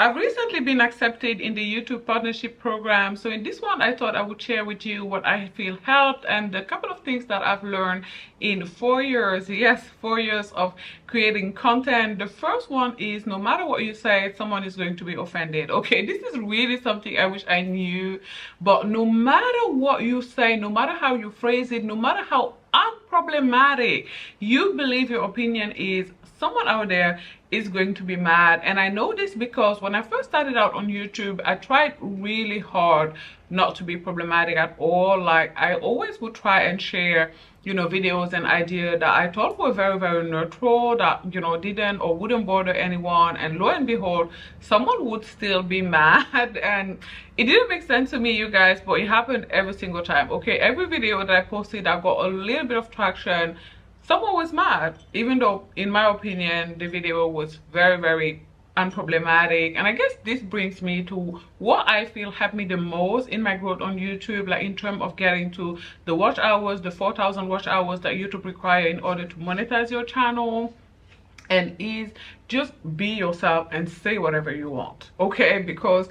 I've recently been accepted in the YouTube partnership program. So in this one, I thought I would share with you what I feel helped and a couple of things that I've learned in 4 years. Yes, 4 years of creating content. The first one is no matter what you say, someone is going to be offended. Okay, this is really something I wish I knew. But no matter what you say, no matter how you phrase it, no matter how unproblematic you believe your opinion is, someone out there is going to be mad. And I know this because when I first started out on YouTube, I tried really hard not to be problematic at all. Like, I always would try and share, you know, videos and ideas that I thought were very, very neutral, that, you know, didn't or wouldn't bother anyone. And lo and behold, someone would still be mad. And it didn't make sense to me, you guys, but it happened every single time. Okay, every video that I posted that got a little bit of traction, someone was mad, even though in my opinion the video was very, very unproblematic. And I guess this brings me to what I feel helped me the most in my growth on YouTube, like in terms of getting to the watch hours, the 4,000 watch hours that YouTube require in order to monetize your channel. And is just be yourself and say whatever you want, okay? Because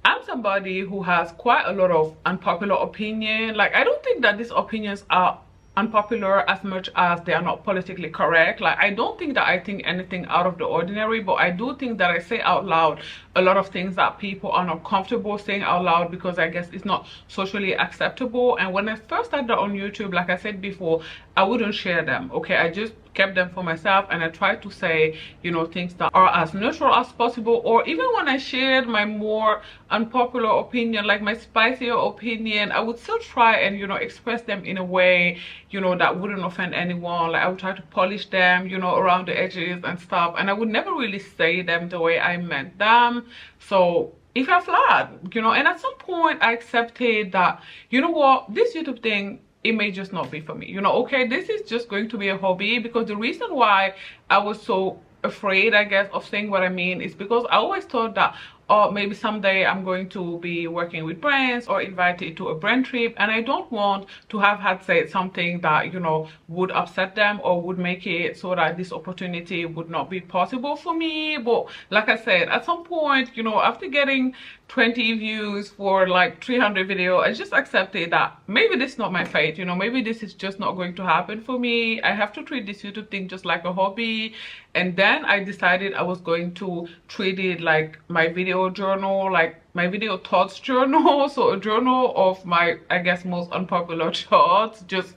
I'm somebody who has quite a lot of unpopular opinion. Like, I don't think that these opinions are unpopular as much as they are not politically correct. Like, I don't think that I think anything out of the ordinary, but I do think that I say out loud a lot of things that people are not comfortable saying out loud because I guess it's not socially acceptable. And when I first started on YouTube, like I said before, I wouldn't share them, okay? I just kept them for myself, and I tried to say, you know, things that are as neutral as possible. Or even when I shared my more unpopular opinion, like my spicier opinion, I would still try and, you know, express them in a way, you know, that wouldn't offend anyone. Like, I would try to polish them, you know, around the edges and stuff, and I would never really say them the way I meant them. So if I flat, you know, and at some point I accepted that, you know what, this YouTube thing, it may just not be for me, you know. Okay, this is just going to be a hobby. Because the reason why I was so afraid, I guess, of saying what I mean is because I always thought that, oh, maybe someday I'm going to be working with brands or invited to a brand trip, and I don't want to have had said something that, you know, would upset them or would make it so that this opportunity would not be possible for me. But like I said, at some point, you know, after getting 20 views for like 300 video, I just accepted that maybe this is not my fate, you know, maybe this is just not going to happen for me. I have to treat this YouTube thing just like a hobby. And then I decided I was going to treat it like my video journal, like my video thoughts journal. So a journal of my, I guess, most unpopular thoughts, just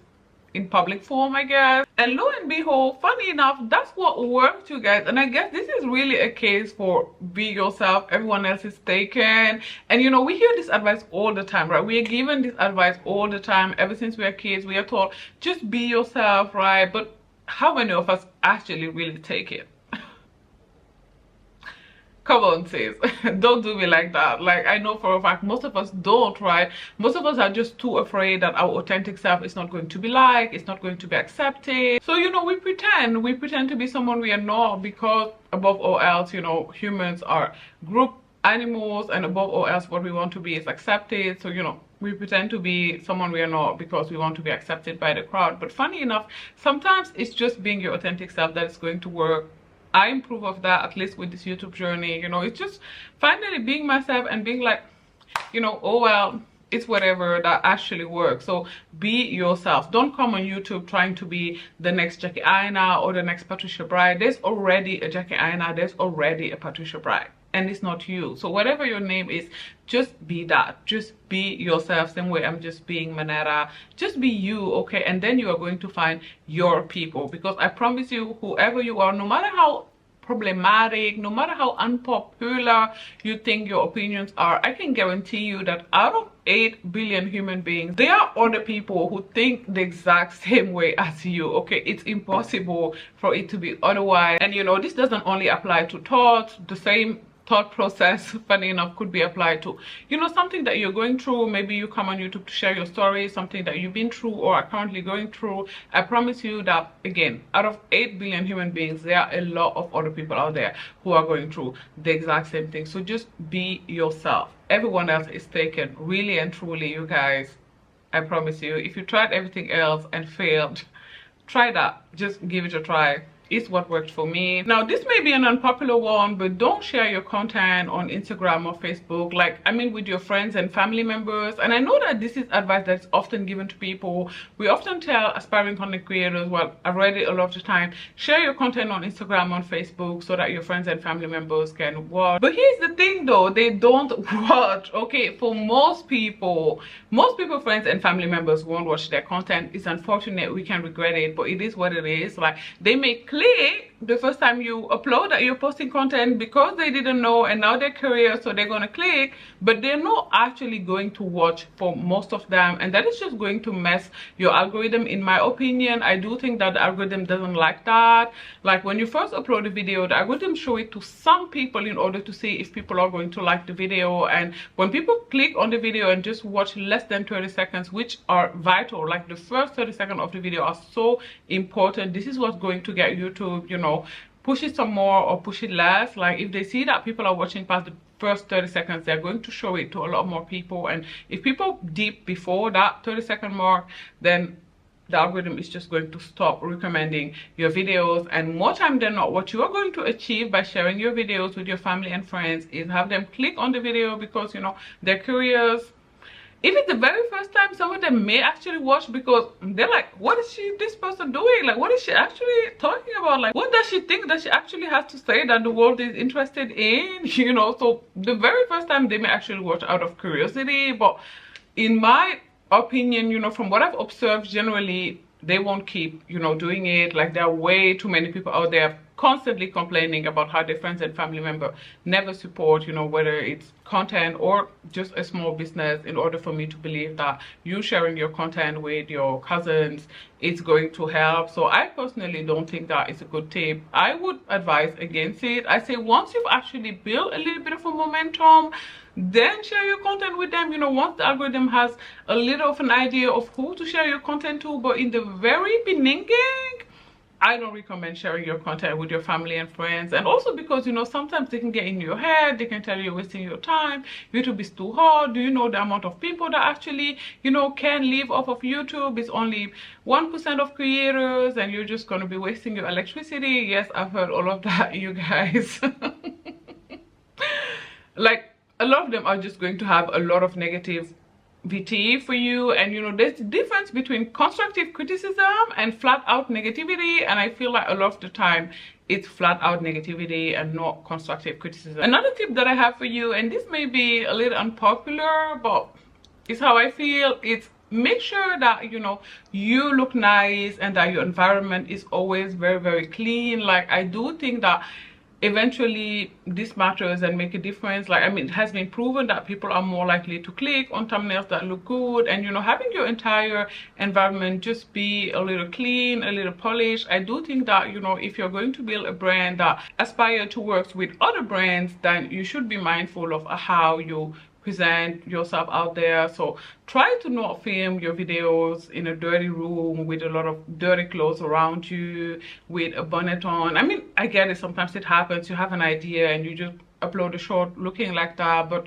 in public form, I guess. And lo and behold, funny enough, that's what worked, you guys. And I guess this is really a case for be yourself, everyone else is taken. And you know, we hear this advice all the time, right? We are given this advice all the time. Ever since we are kids, we are told just be yourself, right? But how many of us actually really take it? Come on, sis. Don't do me like that. Like, I know for a fact most of us don't, right? Most of us are just too afraid that our authentic self is not going to be liked, it's not going to be accepted. So, you know, we pretend to be someone we are not, because above all else, you know, humans are group animals, and above all else what we want to be is accepted. So, you know, we pretend to be someone we are not because we want to be accepted by the crowd. But funny enough, sometimes it's just being your authentic self that is going to work. I improve of that, at least with this YouTube journey. You know, it's just finally being myself and being like, you know, oh well, it's whatever that actually works. So be yourself. Don't come on YouTube trying to be the next Jackie Aina or the next Patricia Bride. There's already a Jackie Aina, there's already a Patricia Bride, and it's not you. So whatever your name is, just be that. Just be yourself. Same way I'm just being Manetta. Just be you, okay? And then you are going to find your people. Because I promise you, whoever you are, no matter how problematic, no matter how unpopular you think your opinions are, I can guarantee you that out of 8 billion human beings, there are other people who think the exact same way as you, okay? It's impossible for it to be otherwise. And you know, this doesn't only apply to thoughts. The same thought process, funny enough, could be applied to, you know, something that you're going through. Maybe you come on YouTube to share your story, something that you've been through or are currently going through. I promise you that, again, out of 8 billion human beings, there are a lot of other people out there who are going through the exact same thing. So just be yourself. Everyone else is taken, really and truly, you guys. I promise you, if you tried everything else and failed, try that. Just give it a try. is what worked for me. Now, this may be an unpopular one, but don't share your content on Instagram or Facebook, like, I mean, with your friends and family members. And I know that this is advice that's often given to people. We often tell aspiring content creators, well, I've read it a lot of the time, share your content on Instagram, on Facebook, so that your friends and family members can watch. But here's the thing though, they don't watch. Okay, for most people, friends and family members won't watch their content. It's unfortunate, we can regret it, but it is what it is. Like, they may click the first time you upload that you're posting content because they didn't know, and now they're curious, so they're gonna click, but they're not actually going to watch for most of them, and that is just going to mess your algorithm. In my opinion, I do think that the algorithm doesn't like that. Like, when you first upload a video, the algorithm show it to some people in order to see if people are going to like the video, and when people click on the video and just watch less than 30 seconds, which are vital, like the first 30 seconds of the video are so important. This is what's going to get YouTube, you know, push it some more or push it less. Like, if they see that people are watching past the first 30 seconds, they're going to show it to a lot more people. And if people dip before that 30-second mark, then the algorithm is just going to stop recommending your videos. And more time than not, what you are going to achieve by sharing your videos with your family and friends is have them click on the video because, you know, they're curious. If it's the very first time, some of them may actually watch because they're like, what is this person doing? Like, what is she actually talking about? Like, what does she think that she actually has to say that the world is interested in? You know, so the very first time they may actually watch out of curiosity. But in my opinion, you know, from what I've observed, generally they won't keep, you know, doing it. Like, there are way too many people out there constantly complaining about how their friends and family member never support, you know, whether it's content or just a small business, in order for me to believe that you sharing your content with your cousins is going to help. So I personally don't think that it's a good tip. I would advise against it. I say once you've actually built a little bit of a momentum, then share your content with them, you know, once the algorithm has a little of an idea of who to share your content to. But in the very beginning, I don't recommend sharing your content with your family and friends. And also because, you know, sometimes they can get in your head, they can tell you you're wasting your time, YouTube is too hard. Do you know the amount of people that actually, you know, can live off of YouTube? It's only 1% of creators, and you're just going to be wasting your electricity. Yes, I've heard all of that, you guys. Like, a lot of them are just going to have a lot of negative VT for you. And you know, there's a difference between constructive criticism and flat out negativity, and I feel like a lot of the time it's flat out negativity and not constructive criticism. Another tip that I have for you, and this may be a little unpopular, but it's how I feel, it's make sure that, you know, you look nice and that your environment is always very, very clean. Like, I do think that eventually this matters and make a difference. Like, I mean, it has been proven that people are more likely to click on thumbnails that look good. And you know, having your entire environment just be a little clean, a little polished, I do think that, you know, if you're going to build a brand that aspire to work with other brands, then you should be mindful of how you present yourself out there. So try to not film your videos in a dirty room with a lot of dirty clothes around you, with a bonnet on. I mean, I get it, sometimes it happens, you have an idea and you just upload a short looking like that, but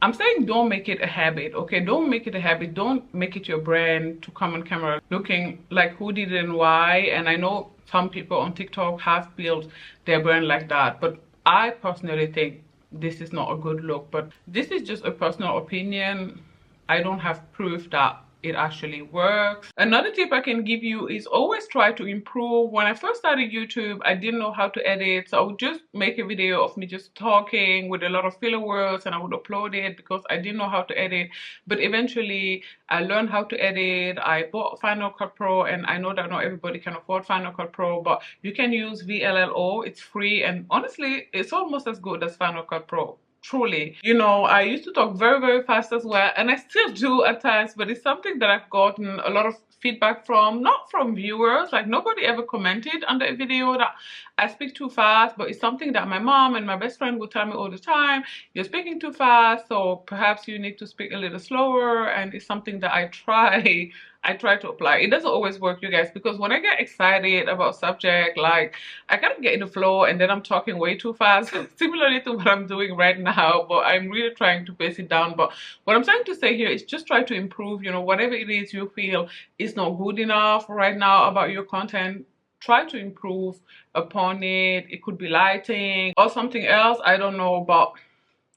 I'm saying don't make it a habit, okay? Don't make it a habit. Don't make it your brand to come on camera looking like who did it and why. And I know some people on TikTok have built their brand like that, but I personally think this is not a good look. But this is just a personal opinion. I don't have proof that it actually works. Another tip I can give you is always try to improve. When I first started YouTube, I didn't know how to edit, so I would just make a video of me just talking with a lot of filler words and I would upload it because I didn't know how to edit. But eventually I learned how to edit. I bought Final Cut Pro, and I know that not everybody can afford Final Cut Pro, but you can use VLLO. It's free, and honestly it's almost as good as Final Cut Pro. Truly, you know, I used to talk very, very fast as well, and I still do at times, but it's something that I've gotten a lot of feedback from, not from viewers. Like, nobody ever commented under a video that I speak too fast, but it's something that my mom and my best friend would tell me all the time. You're speaking too fast, so perhaps you need to speak a little slower. And it's something that I try to apply. It doesn't always work, you guys, because when I get excited about subject, like, I kind of get in the flow and then I'm talking way too fast, similarly to what I'm doing right now. But I'm really trying to pace it down. But what I'm trying to say here is just try to improve, you know, whatever it is you feel is not good enough right now about your content. try to improve upon it. It could be lighting or something else, I don't know, but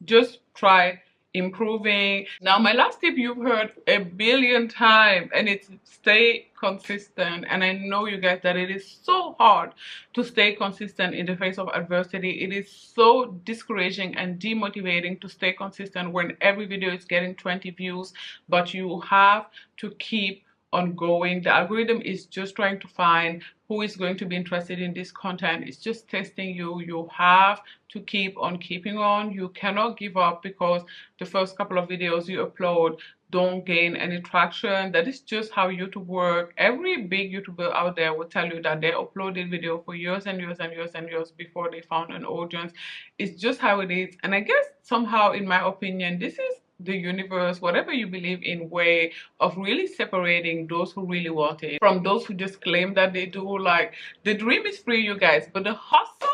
just try improving. Now, my last tip you've heard a billion times, and it's stay consistent. And I know you guys that it is so hard to stay consistent in the face of adversity. It is so discouraging and demotivating to stay consistent when every video is getting 20 views, but you have to keep on going. The algorithm is just trying to find who is going to be interested in this content. It's just testing you. You have to keep on keeping on. You cannot give up because the first couple of videos you upload don't gain any traction. That is just how YouTube works. Every big YouTuber out there will tell you that they uploaded video for years and years and years and years before they found an audience. It's just how it is. And I guess somehow, in my opinion, this is the universe, whatever you believe in, way of really separating those who really want it from those who just claim that they do. Like, the dream is free, you guys, but the hustle,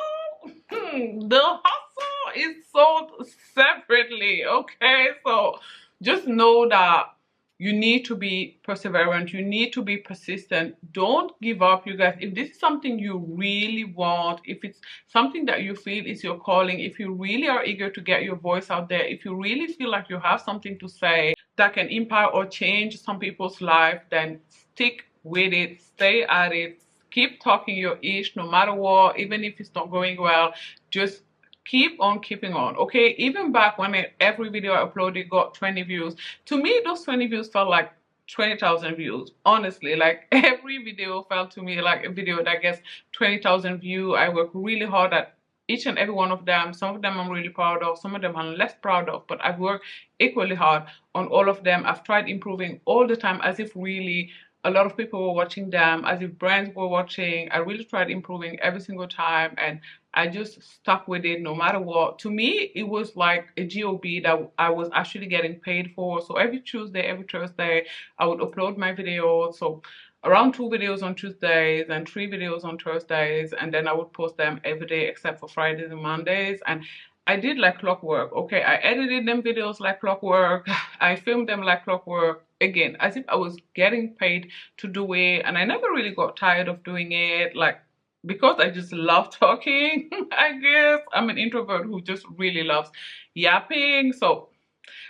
the hustle is sold separately. Okay, so just know that you need to be perseverant. You need to be persistent. Don't give up, you guys. If this is something you really want, if it's something that you feel is your calling, if you really are eager to get your voice out there, if you really feel like you have something to say that can impact or change some people's life, then stick with it, stay at it, keep talking your ish no matter what, even if it's not going well. Just keep on keeping on. Okay, even back when every video I uploaded got 20 views, to me those 20 views felt like 20,000 views. Honestly, like, every video felt to me like a video that gets 20,000 views. I work really hard at each and every one of them. Some of them I'm really proud of, some of them I'm less proud of, but I've worked equally hard on all of them. I've tried improving all the time, as if really a lot of people were watching them, as if brands were watching. I really tried improving every single time, and I just stuck with it no matter what. To me, it was like a job that I was actually getting paid for. So every Tuesday, every Thursday, I would upload my videos. So around 2 videos on Tuesdays and 3 videos on Thursdays, and then I would post them every day except for Fridays and Mondays. And I did like clockwork. Okay, I edited them videos like clockwork. I filmed them like clockwork. Again, as if I was getting paid to do it, and I never really got tired of doing it. Like, because I just love talking. I guess I'm an introvert who just really loves yapping. So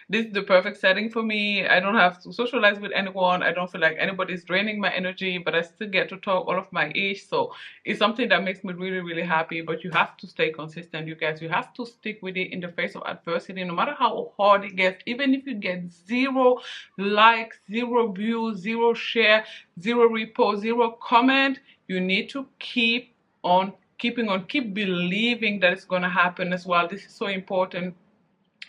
this is the perfect setting for me. I don't have to socialize with anyone. I don't feel like anybody's draining my energy, but I still get to talk all of my ish. So it's something that makes me really, really happy. But you have to stay consistent, you guys. You have to stick with it in the face of adversity, no matter how hard it gets. Even if you get 0 likes, 0 views, 0 share, 0 repost, 0 comment, you need to keep on keeping on, keep believing that it's going to happen as well. This is so important.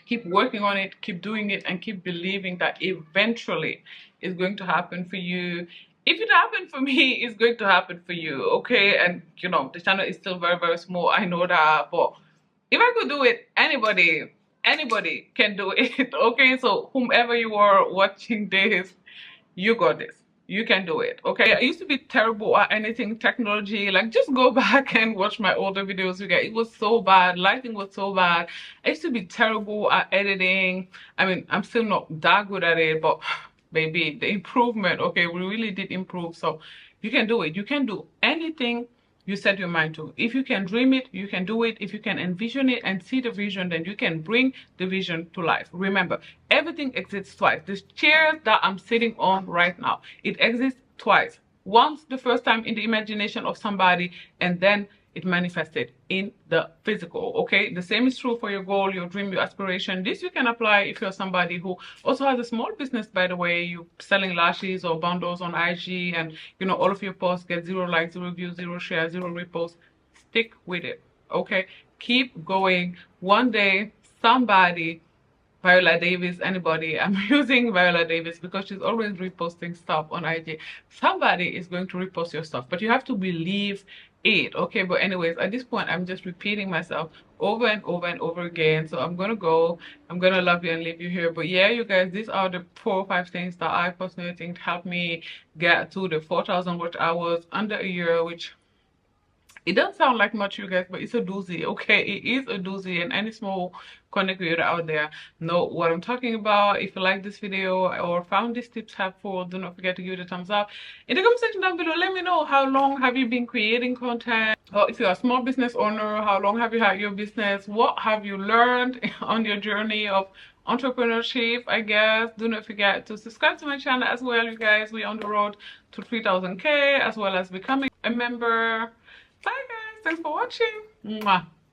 Keep working on it, keep doing it, and keep believing that eventually it's going to happen for you. If it happened for me, it's going to happen for you. Okay, and you know, the channel is still very, very small, I know that, but if I could do it, anybody can do it. Okay, so whomever you are watching this, you got this. You can do it. Okay, I used to be terrible at anything technology. Like, just go back and watch my older videos. You guys, it was so bad. Lighting was so bad. I used to be terrible at editing. I mean, I'm still not that good at it, but baby, the improvement, okay, we really did improve. So you can do it. You can do anything you set your mind to. If you can dream it, you can do it. If you can envision it and see the vision, then you can bring the vision to life. Remember, everything exists twice. This chair that I'm sitting on right now, it exists twice. Once the first time in the imagination of somebody, and then it manifested in the physical. Okay, the same is true for your goal, your dream, your aspiration. This you can apply if you're somebody who also has a small business, by the way. You selling lashes or bundles on IG, and you know all of your posts get 0 likes, 0 views, 0 shares, 0 reposts. Stick with it. Okay, keep going. One day somebody, Viola Davis, anybody, I'm using Viola Davis because she's always reposting stuff on IG. Somebody is going to repost your stuff, but you have to believe it. Okay, but anyways, at this point, I'm just repeating myself over and over and over again. So I'm gonna go. I'm gonna love you and leave you here. But yeah, you guys, these are the 4 or 5 things that I personally think helped me get to the 4,000 watch hours under a year, which It doesn't sound like much, you guys, but it's a doozy. Okay, it is a doozy, and any small content creator out there know what I'm talking about. If you like this video or found these tips helpful, do not forget to give it a thumbs up. In the comment section down below, let me know how long have you been creating content, or if you're a small business owner, how long have you had your business? What have you learned on your journey of entrepreneurship? I guess do not forget to subscribe to my channel as well, you guys. We're on the road to 3,000k, as well as becoming a member. Bye guys, thanks for watching. Mwah.